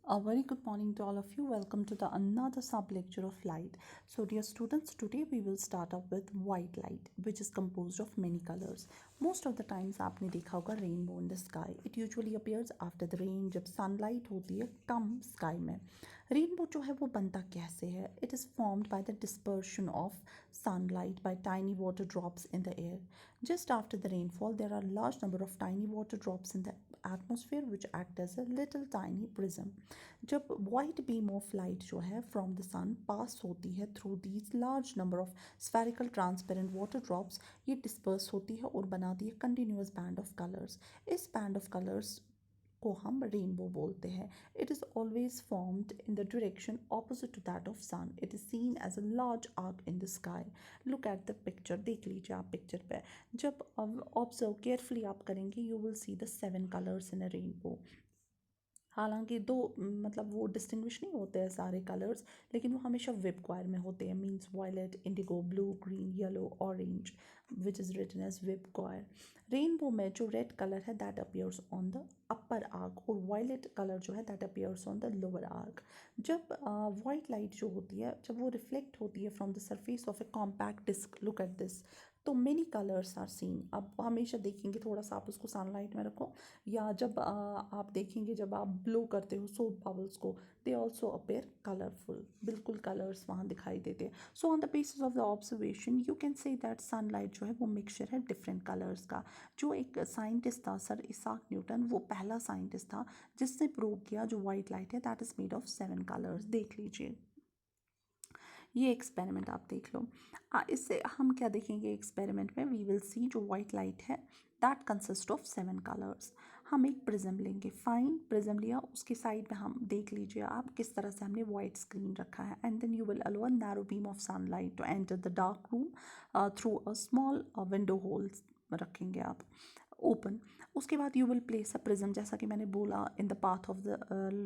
A very good morning to all of you. Welcome to the another sub lecture of light. So dear students, today we will start up with white light, which is composed of many colors. Most of the times आपने देखा होगा rainbow in the sky. It usually appears after the rain, जब sunlight होती है कम sky में. Rainbow जो है वो बनता कैसे है? It is formed by the dispersion of sunlight by tiny water drops in the air. Just after the rainfall, there are large number of tiny water drops in the atmosphere which act as a little tiny prism. जब white beam of light जो है from the sun पास होती है through these large number of spherical transparent water drops, ये disperse होती है और बनाती है कंटिन्यूस बैंड ऑफ कलर्स. इस बैंड ऑफ कलर्स को हम रेनबो बोलते हैं. It is always formed in the direction opposite to that of sun. It is seen as a large arc in the sky. Look at the picture, देख लीजिए आप picture पे. जब observe carefully आप करेंगे you will see the 7 colours in a rainbow. हालांकि दो मतलब वो डिस्टिंग्विश नहीं होते हैं सारे कलर्स, लेकिन वो हमेशा वेब क्वायर में होते हैं. Means violet, indigo, blue, green, yellow, orange, which is written as VIBGYOR. Rainbow में जो रेड कलर है that appears on the upper arc और वायलेट कलर जो है that appears on the lower arc. जब वाइट लाइट जो होती है जब वो रिफ्लेक्ट होती है from the surface of a compact disc, look at this, तो मेनी कलर्स आर सीन. आप हमेशा देखेंगे, थोड़ा सा आप उसको सनलाइट में रखो या जब आप देखेंगे जब आप ब्लो करते हो सोप बबल्स को, दे ऑल्सो अपेयर कलरफुल. बिल्कुल कलर्स वहाँ दिखाई देते हैं. So on the basis of the observation you can say that sunlight जो है वो मिक्सचर है डिफरेंट कलर्स का. जो एक साइंटिस्ट था सर इसाक न्यूटन, वो पहला साइंटिस्ट था जिसने प्रूव किया जो वाइट लाइट है that is made of 7 colours. देख लीजिए ये एक्सपेरिमेंट आप देख लो. इससे हम क्या देखेंगे एक्सपेरिमेंट में, वी विल सी जो वाइट लाइट है दैट कंसिस्ट ऑफ 7 कलर्स. हम एक प्रिज्म लेंगे, फाइन प्रिज्म लिया, उसके साइड में हम देख लीजिए आप किस तरह से हमने वाइट स्क्रीन रखा है. And then you will allow a narrow beam of sunlight to enter the dark room through a small window holes रखेंगे आप ओपन. उसके बाद you will place a prism, जैसा कि मैंने बोला, in the path of the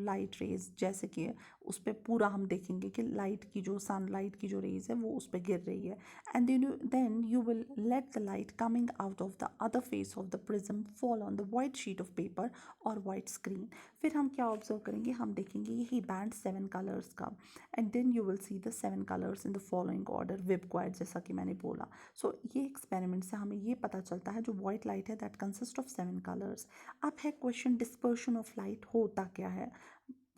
light rays. जैसे कि उस पर पूरा हम देखेंगे कि लाइट की जो सनलाइट की जो रेज है वो उस पर गिर रही है. And then you will let the light coming out of the other face of the prism fall on the white sheet of paper और वाइट स्क्रीन. फिर हम क्या ऑब्जर्व करेंगे, हम देखेंगे यही बैंड 7 कलर्स का. And then you will see the 7 colours in the following order web quite, जैसा कि मैंने बोला. सो ये एक्सपेरिमेंट से हमें ये पता चलता है जो वाइट लाइट है दैट कंसिस्ट ऑफ 7 कलर्स. अब है क्वेश्चन, डिस्पर्शन ऑफ लाइट होता क्या है,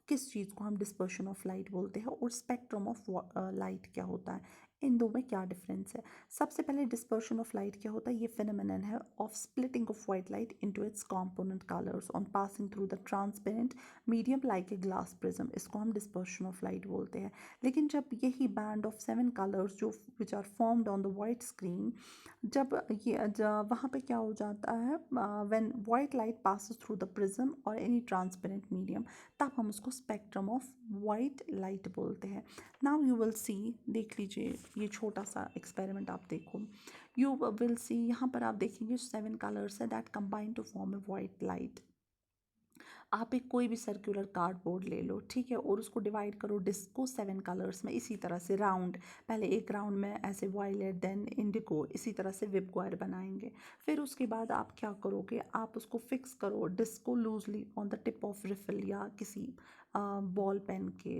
किस चीज़ को हम डिस्पर्शन ऑफ लाइट बोलते हैं और स्पेक्ट्रम ऑफ लाइट क्या होता है, इन दो में क्या डिफरेंस है. सबसे पहले डिस्पर्शन ऑफ लाइट क्या होता है, ये फिनोमेनन है of splitting of white light into its component colours on passing through the transparent medium like a glass prism. इसको हम डिस्पर्शन ऑफ लाइट बोलते हैं. लेकिन जब यही बैंड ऑफ 7 कलर्स जो which are formed on the white screen, जब वहाँ पे क्या हो जाता है, when white light passes through the prism और एनी ट्रांसपेरेंट मीडियम, तब हम उसको स्पेक्ट्रम ऑफ वाइट लाइट बोलते हैं. नाउ यू विल सी, देख लीजिए ये छोटा सा एक्सपेरिमेंट आप देखो. यू विल सी यहाँ पर आप देखेंगे 7 कलर्स है that combine to form a white light. आप एक कोई भी सर्कुलर कार्डबोर्ड ले लो, ठीक है, और उसको डिवाइड करो डिस्क को 7 कलर्स में. इसी तरह से राउंड, पहले एक राउंड में ऐसे वायलेट देन इंडिगो, इसी तरह से वेब क्वायर बनाएंगे. फिर उसके बाद आप क्या करोगे, आप उसको फिक्स करो डिस्क को loosely on the tip of refill या किसी बॉल पेन के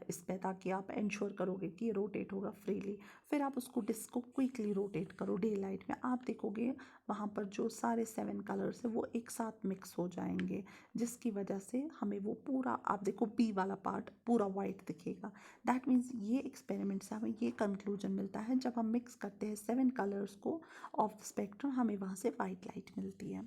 इस पे, ताकि आप इंश्योर करोगे कि ये रोटेट होगा फ्रीली. फिर आप उसको डिस्क को क्विकली रोटेट करो डे लाइट में. आप देखोगे वहाँ पर जो सारे 7 कलर्स है वो एक साथ मिक्स हो जाएंगे, जिसकी वजह से हमें वो पूरा, आप देखो बी वाला पार्ट पूरा वाइट दिखेगा. दैट मीन्स ये एक्सपेरिमेंट से हमें ये कंक्लूजन मिलता है, जब हम मिक्स करते हैं 7 कलर्स को ऑफ द स्पेक्ट्रम, हमें वहाँ से वाइट लाइट मिलती है.